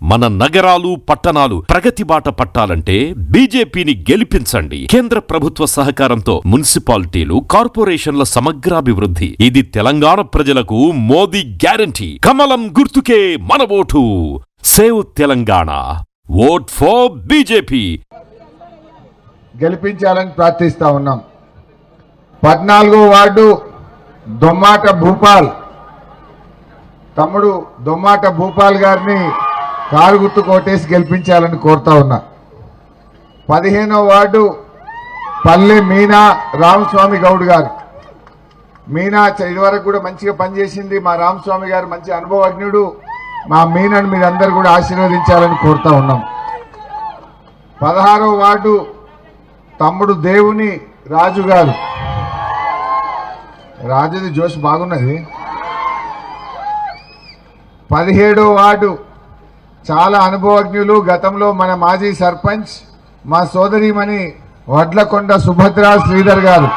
మన నగరాలు పట్టణాలు ప్రగతి బాట పట్టాలంటే బీజేపీని గెలిపించండి. కేంద్ర ప్రభుత్వ సహకారంతో మున్సిపాలిటీలు, కార్పొరేషన్ల సమగ్రాభివృద్ధి. ఇది తెలంగాణ ప్రజలకు మోదీ గ్యారంటీ. కమలం గుర్తుకే మన vote. Save Telangana. Vote for BJP. గెలిపించాలని ప్రార్థిస్తా ఉన్నాం. 14వ వార్డు దొమ్మాట భూపాల్, తమ్ముడు దొమ్మాట భూపాల్ గారిని కారు గుర్తు కోటేసి గెలిపించాలని కోరుతా ఉన్నా. 15వ వార్డు పల్లె మీనా రామస్వామి గౌడ్ గారు. మీనా ఇదివరకు కూడా మంచిగా పనిచేసింది. మా రామస్వామి గారు మంచి అనుభవజ్ఞుడు. మా మీనాను మీరందరూ కూడా ఆశీర్వదించాలని కోరుతా ఉన్నాం. 16వ వార్డు తమ్ముడు దేవుని రాజు గారు. రాజుది జోష్ బాగున్నది. 17వ వార్డు చాలా అనుభవజ్ఞులు. గతంలో మన మాజీ సర్పంచ్ మా సోదరిమణి వడ్లకొండ సుభద్ర శ్రీధర్ గారు.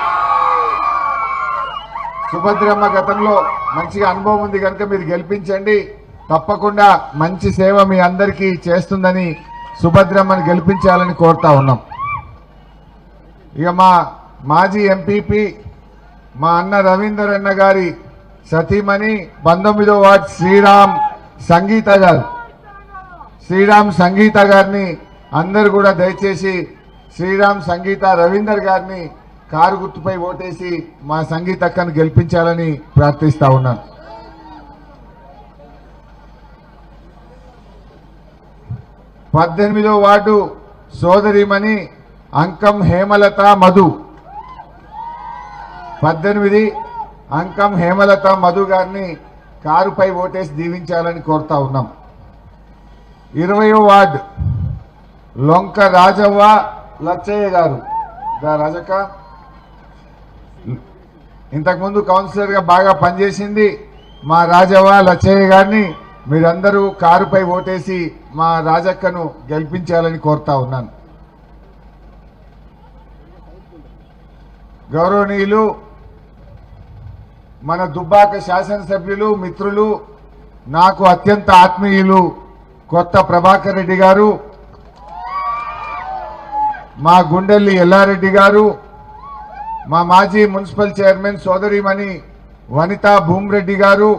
సుభద్రమ్మ గతంలో మంచిగా అనుభవం ఉంది కనుక మీరు గెలిపించండి. తప్పకుండా మంచి సేవ మీ అందరికీ చేస్తుందని సుభద్రమ్మని గెలిపించాలని కోరుతా ఉన్నాం. ఇక మా మాజీ ఎంపీపీ మా అన్న రవీందర్ అన్న గారి సతీమణి 19వ వార్డు శ్రీరామ్ సంగీత గారు. శ్రీరామ్ సంగీత గారిని అందరు కూడా దయచేసి శ్రీరామ్ సంగీత రవీందర్ గారిని కారు గుర్తుపై ఓటేసి మా సంగీత అక్కను గెలిపించాలని ప్రార్థిస్తా ఉన్నాను. 18వ వార్డు సోదరిమణి అంకం హేమలత మధు. 18 అంకం హేమలత మధు గారిని కారుపై ఓటేసి దీవించాలని కోరుతా ఉన్నాం. 20వ వార్డు లొంక రాజవ్వ లచ్చయ్య గారు. రాజక్క ఇంతకుముందు కౌన్సిలర్గా బాగా పనిచేసింది. మా రాజవ్వ లచ్చయ్య గారిని మీరందరూ కారుపై ఓటేసి మా రాజక్కను గెలిపించాలని కోరుతా ఉన్నాను. గౌరవనీయులు మన దుబ్బాక శాసనసభ్యులు, మిత్రులు, నాకు అత్యంత ఆత్మీయులు కొత్త ప్రభాకర్ రెడ్డి గారు, మా గుండెల్లి ఎల్లారెడ్డి గారు, మా మాజీ మున్సిపల్ చైర్మన్ సోదరిమణి వనితా భూమిరెడ్డి గారు,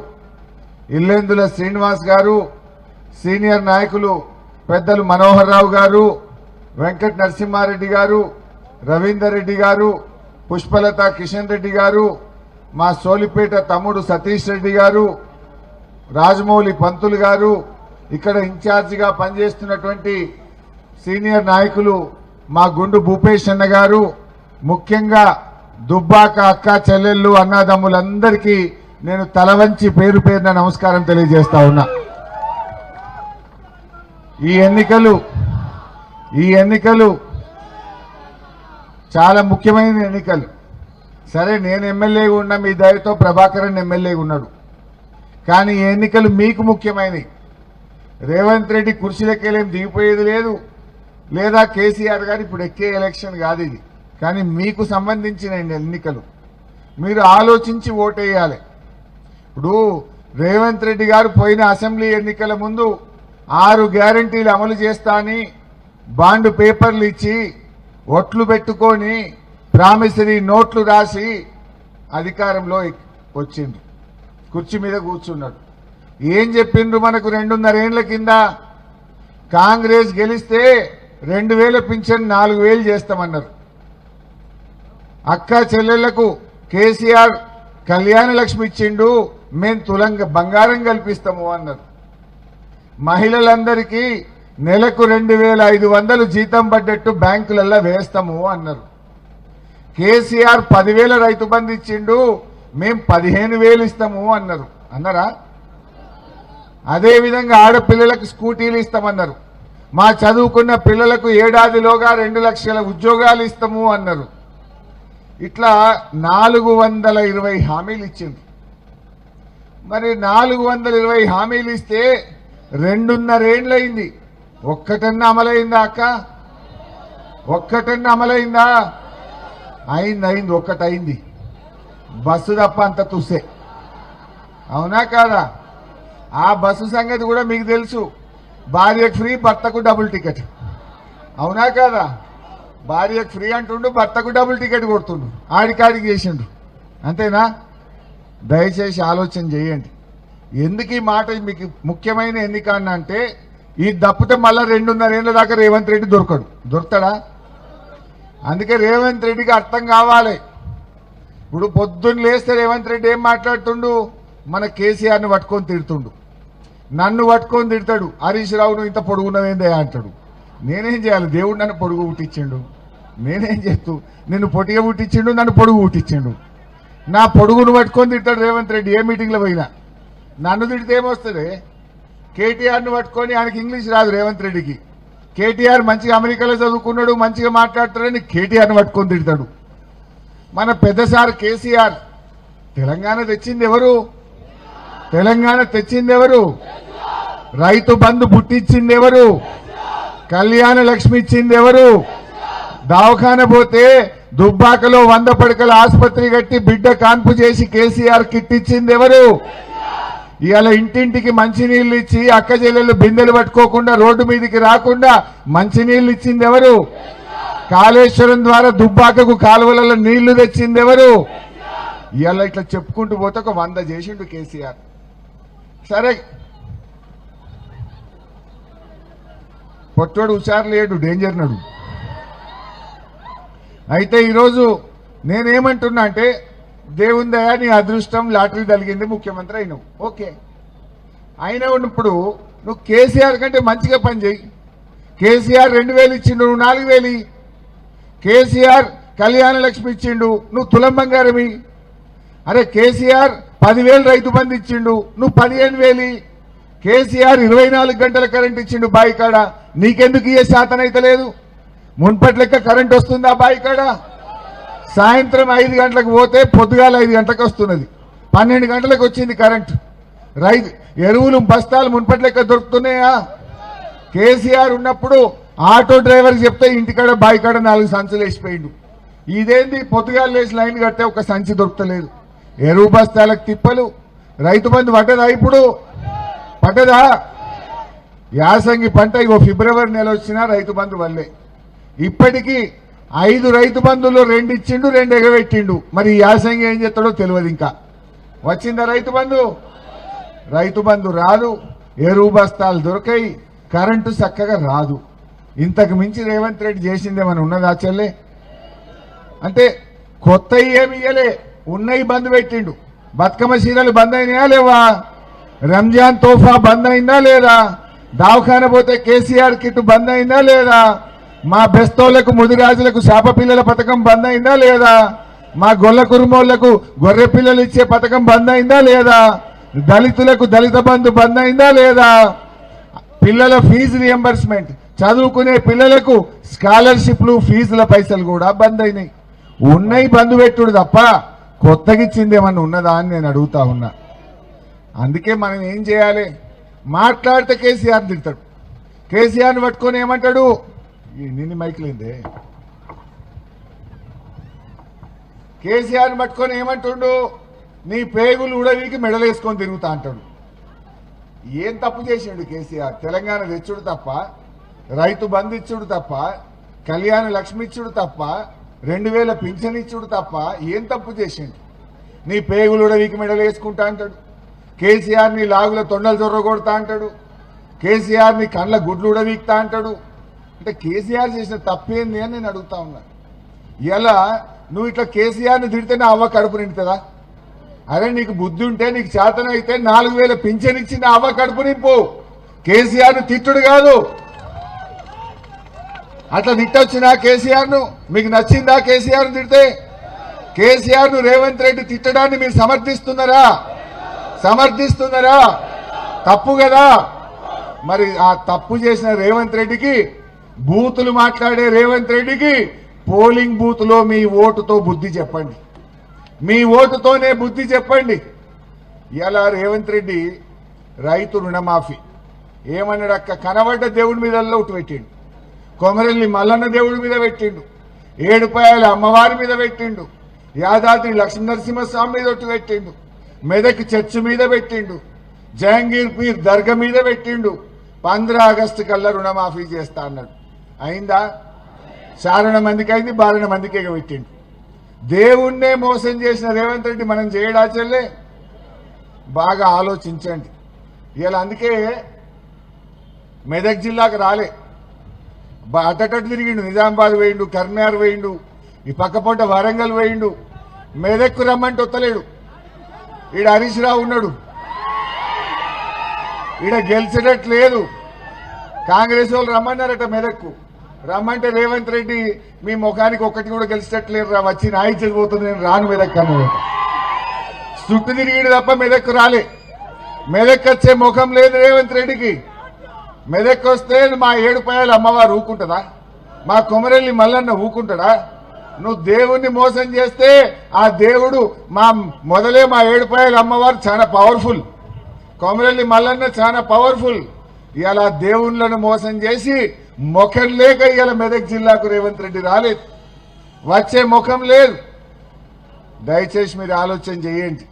ఇల్లెందుల శ్రీనివాస్ గారు, సీనియర్ నాయకులు పెద్దలు మనోహర్ రావు గారు, వెంకట నరసింహారెడ్డి గారు, రవీందర్ రెడ్డి గారు, పుష్పలత కిషన్ రెడ్డి గారు, మా సోలిపేట తమ్ముడు సతీష్ రెడ్డి గారు, రాజమౌళి పంతులు గారు, ఇక్కడ ఇన్ఛార్జిగా పనిచేస్తున్నటువంటి సీనియర్ నాయకులు మా గుండు భూపేష్ అన్న గారు, ముఖ్యంగా దుబ్బాక అక్క చెల్లెళ్ళు అన్నదమ్ములందరికీ నేను తలవంచి పేరు పేరున నమస్కారం తెలియజేస్తా ఉన్నా. ఈ ఎన్నికలు చాలా ముఖ్యమైన ఎన్నికలు. సరే, నేను ఎమ్మెల్యేగా ఉన్నా, మీ దయతో ప్రభాకరన్ ఎమ్మెల్యేగా ఉన్నాడు. కానీ ఈ ఎన్నికలు మీకు ముఖ్యమైనవి. రేవంత్ రెడ్డి కుర్చీలకెళ్ళేం దిగిపోయేది లేదు, లేదా కేసీఆర్ గారు ఇప్పుడు ఎక్కే ఎలక్షన్ కాదు ఇది. కానీ మీకు సంబంధించిన ఎన్నికలు. మీరు ఆలోచించి ఓటేయాలి. ఇప్పుడు రేవంత్ రెడ్డి గారు పోయిన అసెంబ్లీ ఎన్నికల ముందు 6 గ్యారంటీలు అమలు చేస్తా అని బాండ్ పేపర్లు ఇచ్చి ఒట్లు పెట్టుకొని ప్రామిసరీ నోట్లు రాసి అధికారంలో వచ్చిండు, కుర్చీ మీద కూర్చున్నాడు. ఏం చెప్పిండ్రు మనకు 2.5 ఏళ్ల కింద? కాంగ్రెస్ గెలిస్తే 2000 పింఛన్ 4000 చేస్తామన్నారు. అక్క చెల్లెళ్లకు కేసీఆర్ కళ్యాణ లక్ష్మి ఇచ్చిండు, మేం తులంగా బంగారం కల్పిస్తాము అన్నారు. మహిళలందరికీ నెలకు 2500 జీతం పడ్డట్టు బ్యాంకులలో వేస్తాము అన్నారు. కేసీఆర్ 10,000 రైతు బంధు ఇచ్చిండు, మేం 15,000 ఇస్తాము అన్నారు. అన్నారా? అదేవిధంగా ఆడపిల్లలకు స్కూటీలు ఇస్తామన్నారు. మా చదువుకున్న పిల్లలకు ఏడాదిలోగా 2 లక్షల ఉద్యోగాలు ఇస్తాము అన్నారు. ఇట్లా 420 హామీలు ఇచ్చింది. మరి 420 హామీలు ఇస్తే 2.5 ఏళ్ళయింది. ఒక్కటన్నా అమలైందా అక్క? ఒక్కటన్నా అమలైందా? అయింది, ఒక్కటైంది. బస్సు తప్ప అంత తుస్సే. అవునా కాదా? ఆ బస్సు సంగతి కూడా మీకు తెలుసు. భార్యకు ఫ్రీ భర్తకు డబుల్ టికెట్, అవునా కాదా? భార్యకు ఫ్రీ అంటుండు, భర్తకు డబుల్ టికెట్ కొడుతుండు, ఆడికాడికి చేసిండు, అంతేనా? దయచేసి ఆలోచన చేయండి. ఎందుకు ఈ మాట మీకు ముఖ్యమైన ఎన్నిక అంటే, ఈ దప్పితే మళ్ళా 2.5 ఏళ్ల దాకా రేవంత్ రెడ్డి దొరుకుతాడా? అందుకే రేవంత్ రెడ్డికి అర్థం కావాలి. ఇప్పుడు పొద్దున్న లేస్తే రేవంత్ రెడ్డి ఏం మాట్లాడుతుండు? మన కేసీఆర్ని పట్టుకొని తిడుతుండు, నన్ను పట్టుకొని తిడతాడు. హరీష్ రావును ఇంత పొడుగున్నవేందే అంటాడు. నేనేం చేయాలి? దేవుడు నన్ను పొడుగు పుట్టించిండు, నేనేం చేస్తూ? నిన్ను పొట్టిగా పుట్టించిండు, నన్ను పొడుగు పుట్టించిండు. నా పొడుగును పట్టుకొని తిడతాడు రేవంత్ రెడ్డి. ఏ మీటింగ్లో పోయినా నన్ను తిడితే ఏమొస్తుంది? కేటీఆర్ను పట్టుకొని, ఆయనకి ఇంగ్లీష్ రాదు రేవంత్ రెడ్డికి. కేటీఆర్ మంచిగా అమెరికాలో చదువుకున్నాడు, మంచిగా మాట్లాడుతాడని కేటీఆర్ని పట్టుకొని తిడతాడు. మన పెద్దసారి కేసీఆర్ తెలంగాణ తెచ్చింది ఎవరు? తెలంగాణ తెచ్చింది ఎవరు? రైతు బంధు పుట్టించింది ఎవరు? కళ్యాణ లక్ష్మి ఇచ్చింది ఎవరు? దవాఖాన పోతే దుబ్బాకలో 100 పడకల ఆసుపత్రి కట్టి బిడ్డ కాన్పు చేసి కేసీఆర్ కిట్ ఇచ్చింది ఎవరు? ఇవాళ ఇంటింటికి మంచినీళ్ళు ఇచ్చి అక్క చెల్లెళ్ళు బిందెలు పట్టుకోకుండా రోడ్డు మీదకి రాకుండా మంచినీళ్ళు ఇచ్చింది ఎవరు? కాళేశ్వరం ద్వారా దుబ్బాకకు కాలువలలో నీళ్లు తెచ్చింది ఎవరు? ఇవాళ ఇట్లా చెప్పుకుంటూ పోతే ఒక 100 చేసిండు కేసీఆర్. సరే, పొట్టోడు హుషారు లేడు, డేంజర్ నడు. అయితే ఈరోజు నేనేమంటున్నా అంటే, దేవుని దయ నీ అదృష్టం, లాటరీ తగిలింది, ముఖ్యమంత్రి అయినావు. ఓకే, అయినా ఉన్నప్పుడు నువ్వు కేసీఆర్ కంటే మంచిగా పనిచేయి. కేసీఆర్ 2000 ఇచ్చిండు, నువ్వు 4000. కేసీఆర్ కళ్యాణ లక్ష్మి ఇచ్చిండు, నువ్వు తులం బంగారమి. అరే కేసీఆర్ 10,000 రైతు బంధు ఇచ్చిండు, నువ్వు 15,000. కేసీఆర్ 24 గంటల కరెంట్ ఇచ్చిండు బాయి కాడ, నీకెందుకు ఇయ్యే శాతం అయితే లేదు? మున్పటి లెక్క కరెంట్ వస్తుందా బాయి కాడ? సాయంత్రం 5 గంటలకు పోతే పొద్దుగాల 5 గంటలకు వస్తున్నది, 12 గంటలకు వచ్చింది కరెంట్. ఎరువులు బస్తాలు మున్పటి లెక్క దొరుకుతున్నాయా? కేసీఆర్ ఉన్నప్పుడు ఆటో డ్రైవర్కి చెప్తే ఇంటికాడ బాయి కాడ 4 సంచులు వేసిపోయిండు. ఇదేంది? పొద్దుగాల లేచి లైన్ కడితే ఒక సంచి దొరుకుతలేదు. ఎరువు బస్తాలకు తిప్పలు. రైతు బంధు పడ్డదా? ఇప్పుడు పడ్డదా? యాసంగి పంట ఇగో ఫిబ్రవరి నెల వచ్చినా రైతు బంధు వల్లే. ఇప్పటికీ 5 రైతు బంధులు 2 ఇచ్చిండు, 2 ఎగబెట్టిండు. మరి యాసంగి ఏం చేస్తాడో తెలియదు. ఇంకా వచ్చిందా రైతు బంధు? రైతు బంధు రాదు, ఎరువు బస్తాలు దొరకాయి, కరెంటు చక్కగా రాదు. ఇంతకు మించి రేవంత్ రెడ్డి చేసిందేమని ఉన్నదా చెల్లె? అంటే కొత్త ఏమి ఇయ్యలే, ఉన్నవి బంద్ పెట్టిండు. బతుకమ్మ చీరలు బంద్ అయినాయా లేవా? రంజాన్ తోఫా బంద్ అయిందా లేదా? దవాఖాన పోతే కేసీఆర్ కిట్ బంద్ అయిందా లేదా? మా బెస్తోళ్లకు ముదిరాజులకు శాప పిల్లల పథకం బంద్ అయిందా లేదా? మా గొల్ల కురుమోళ్లకు గొర్రె పిల్లలు ఇచ్చే పథకం బంద్ అయిందా లేదా? దళితులకు దళిత బంధు బంద్ అయిందా లేదా? పిల్లల ఫీజు రియంబర్స్మెంట్, చదువుకునే పిల్లలకు స్కాలర్షిప్లు, ఫీజుల పైసలు కూడా బంద్ అయినాయి. ఉన్నాయి బంధు పెట్టుడు తప్ప కొత్తగా ఇచ్చింది ఏమన్నా ఉన్నదా అని నేను అడుగుతా ఉన్నా. అందుకే మనం ఏం చేయాలి? మాట్లాడితే కేసీఆర్ తిడతాడు. కేసీఆర్ని పట్టుకొని ఏమంటాడు? నిన్ను మైక్లేందే. కేసీఆర్ని పట్టుకొని ఏమంటుండు? నీ పేగులు ఉడవికి మెడలేసుకొని తిరుగుతా అంటాడు. ఏం తప్పు చేసిండు కేసీఆర్? తెలంగాణ తెచ్చుడు తప్ప, రైతు బంధు ఇచ్చుడు తప్ప, కళ్యాణ లక్ష్మి ఇచ్చుడు తప్ప, 2000 పింఛన్ ఇచ్చుడు తప్ప ఏం తప్పు చేసిండు? నీ పేగులు ఉడవికి మెడలేసుకుంటా అంటాడు. కేసీఆర్ని లాగుల తొండలు జొర్రగొడతా అంటాడు. కేసీఆర్ని కండ్ల గుడ్లు ఉడవీక్తా అంటాడు. అంటే కేసీఆర్ చేసిన తప్పేంది అని నేను అడుగుతా ఉన్నా. ఇలా నువ్వు ఇట్లా కేసీఆర్ని తిడితే నా అవ్వ కడుపు నిండుతుందా? అరే నీకు బుద్ధి ఉంటే, నీకు చేతన అయితే 4000 పింఛన్ ఇచ్చి నా అవ్వ కడుపు నింపు. కేసీఆర్ను తిట్టుడు కాదు. అట్లా తిట్టొచ్చినా కేసీఆర్ను మీకు నచ్చిందా? కేసీఆర్ను తిడితే కేసీఆర్ను రేవంత్ రెడ్డి తిట్టడాన్ని మీరు సమర్థిస్తున్నారా? సమర్థిస్తున్నారా? తప్పు కదా. మరి ఆ తప్పు చేసిన రేవంత్ రెడ్డికి, బూతులు మాట్లాడే రేవంత్ రెడ్డికి పోలింగ్ బూత్ లో మీ ఓటుతో బుద్ధి చెప్పండి. మీ ఓటుతోనే బుద్ధి చెప్పండి. ఇలా రేవంత్ రెడ్డి రైతు రుణమాఫీ ఏమన్నాడు? అక్క కనబడ్డ దేవుడి మీద ఒకటి పెట్టిండు. కొమరెల్లి మల్లన్న దేవుడి మీద పెట్టిండు. ఏడుపాయల అమ్మవారి మీద పెట్టిండు. యాదాద్రి లక్ష్మీనరసింహస్వామి మీద ఒకటి పెట్టిండు. మెదక్ చర్చి మీద పెట్టిండు. జహంగీర్ పీర్ దర్గా మీద పెట్టిండు. 15 ఆగస్టు కల్లా రుణమాఫీ చేస్తా అన్నాడు. అయిందా? చారణ మందికి అయింది, 12 మందికే పెట్టిండు. దేవుణ్ణే మోసం చేసిన రేవంత్ రెడ్డి మనం చేయడా చెల్లే? బాగా ఆలోచించండి. ఇలా అందుకే మెదక్ జిల్లాకు రాలే, అటటటు తిరిగిండు. నిజామాబాద్ వేయిండు, కర్నార్ వేయిండు, ఈ పక్కపొంట వరంగల్ వేయిండు. మెదక్కు రమ్మంటే వత్తలేడు. ఈడ హరీష్ రావు ఉన్నాడు, ఈడ గెలిచేటట్లేదు. కాంగ్రెస్ వాళ్ళు రమ్మన్నారట మెదక్కు. రమ్మంటే రేవంత్ రెడ్డి మీ ముఖానికి ఒక్కటి కూడా గెలిచేటట్లేదు రా, వచ్చి నాయిచ్చేది పోతుంది, నేను రాను మెదక్ అన్నాడు. చుట్టూ తిరిగిడు తప్ప మెదక్కు రాలే. మెదక్ వచ్చే ముఖం లేదు రేవంత్ రెడ్డికి. మెదక్ వస్తే మా ఏడుపాయల అమ్మవారు ఊకుంటుందా? మా కొమరెల్లి మల్లన్న ఊకుంటాడా? నువ్వు దేవుణ్ణి మోసం చేస్తే ఆ దేవుడు మొదలే మా ఏడుపాయల అమ్మవారు చాలా పవర్ఫుల్, కొమరెల్లి మల్లన్న చాలా పవర్ఫుల్. ఇలా దేవుళ్ళను మోసం చేసి ముఖం లేక ఇలా మెదక్ జిల్లాకు రేవంత్ రెడ్డి రాలేదు, వచ్చే ముఖం లేదు. దయచేసి మీరు ఆలోచన చేయండి.